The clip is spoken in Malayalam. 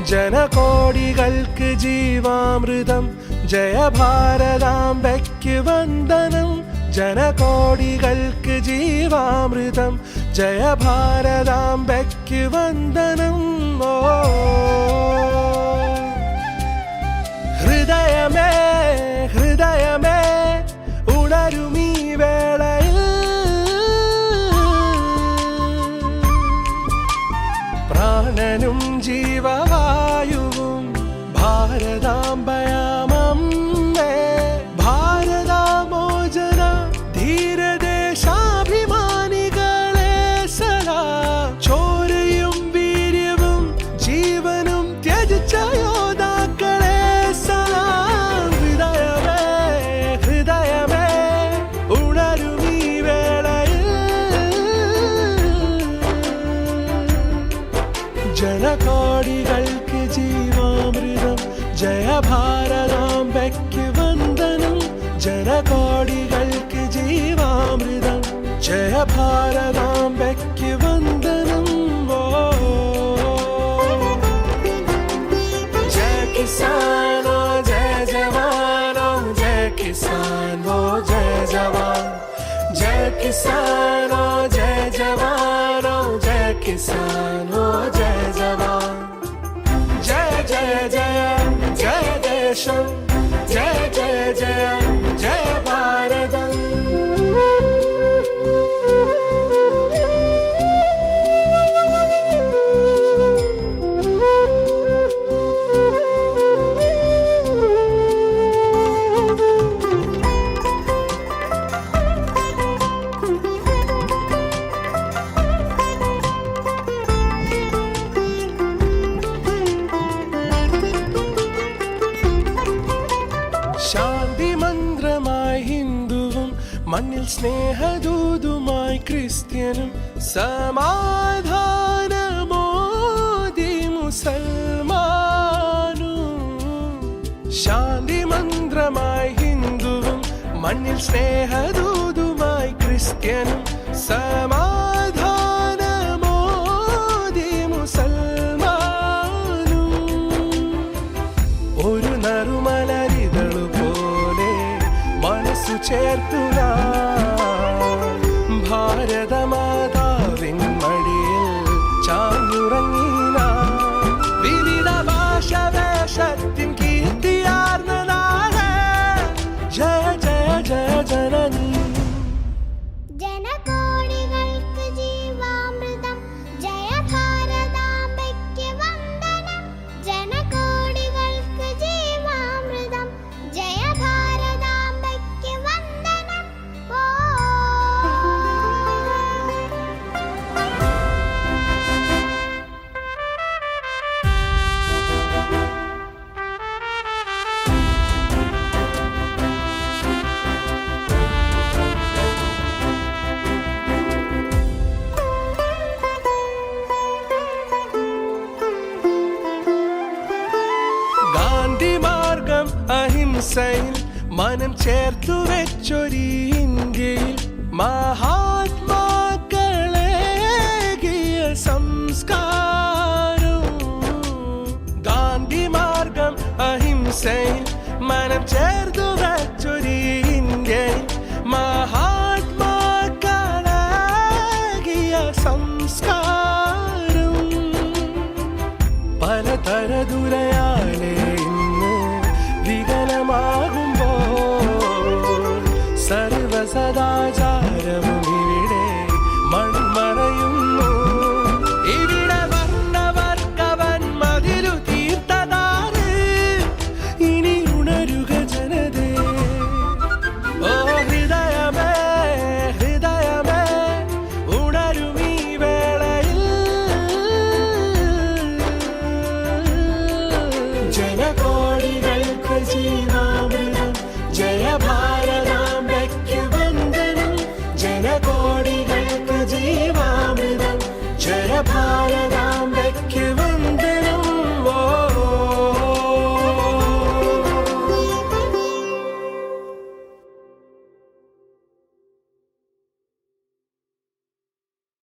ജനകോടികൾക്ക് ജീവാമൃതം ജയ ഭാരതാംബയ്ക്ക് വന്ദനം. ജനകോടികൾക്ക് ജീവാമൃതം ജയ ഭാരതാംബയ്ക്ക് വന്ദനം. ഓ ഹൃദയമേ ഹൃദയമേ ഉണരുമീ വേളയിൽ പ്രാണനും ജീവവായുവും ഭാരതാംബയാമമ്മേ. ഭാരതാമോചന ധീരദേശാഭിമാനികളെ സദാ ചോരയും വീര്യവും ജീവനും ത്യജിച്ച യോദ്ധാക്കളെ സലാം. ഹൃദയമേ ഹൃദയമേ ഉണരുമീ വേളയിൽ ജനകോടികൾക്ക് ജീവാമൃതം ജയ ഭാരതാംബയ്ക്ക് വന്ദനം. ജനകോടികൾക്ക് ജീവാമൃതം ജയ ഭാരതാംബയ്ക്ക് വന്ദനം. ഓ ജയ കിസാൻ ഓ ജയ ജവാൻ ഓ ജയ കിസാൻ ഓ ജയ ജവാൻ. ജയ കിസാൻ ഓ ജയ ജവാൻ ഓ ജയ കിസാൻ ഓ ജയ ജവാൻ. ജയ ജയ ജയ ജയ ദേശം ജയ ജയ ജയ ജയ ഭാരതം. ശാന്തി മന്ത്രമായി ഹിന്ദുവും മണ്ണിൽ സ്നേഹദൂതുമായി ക്രിസ്ത്യനും സമാധാനമോദി മുസൽമാനും. ശാന്തി മന്ത്രമായി ഹിന്ദുവും മണ്ണിൽ സ്നേഹദൂതുമായി ക്രിസ്ത്യനും സമാധാനമോദി മുസൽമാനും. ഒരു നറുമലരിതളു മനസ്സു ചേർത്തുക ഭാരതമാതാവിൻ മടിയിൽ ചാഞ്ഞുറങ്ങിന. വിവിധ ഭാഷവേഷത്തിൻ കീർത്തിയാർന്ന നാട് ജയ ജയ ജയ ജനനി. ജനകോടികൾക്ക് ജീവാമൃതം ജയ ഭാരതാംബയ്ക്ക് വന്ദനം. ജനകോടികൾക്ക് ജീവാമൃതം ജയ ഭാരതാംബയ്ക്ക് വന്ദനം. ഓ ഗാന്ധി മാർഗം അഹിംസയിൽ മനം ചേർത്തു വെച്ചൊരീ ഇന്ത്യയിൽ മഹാത്മാക്കളേകിയ സംസ്കാരം. ഗാന്ധി മാർഗം അഹിംസയിൽ മനം ചേർത്തു വെച്ചൊരീ ഇന്ത്യയിൽ മഹാത്മാക്കളേകിയ സംസ്കാരം. പലതരതുരയാ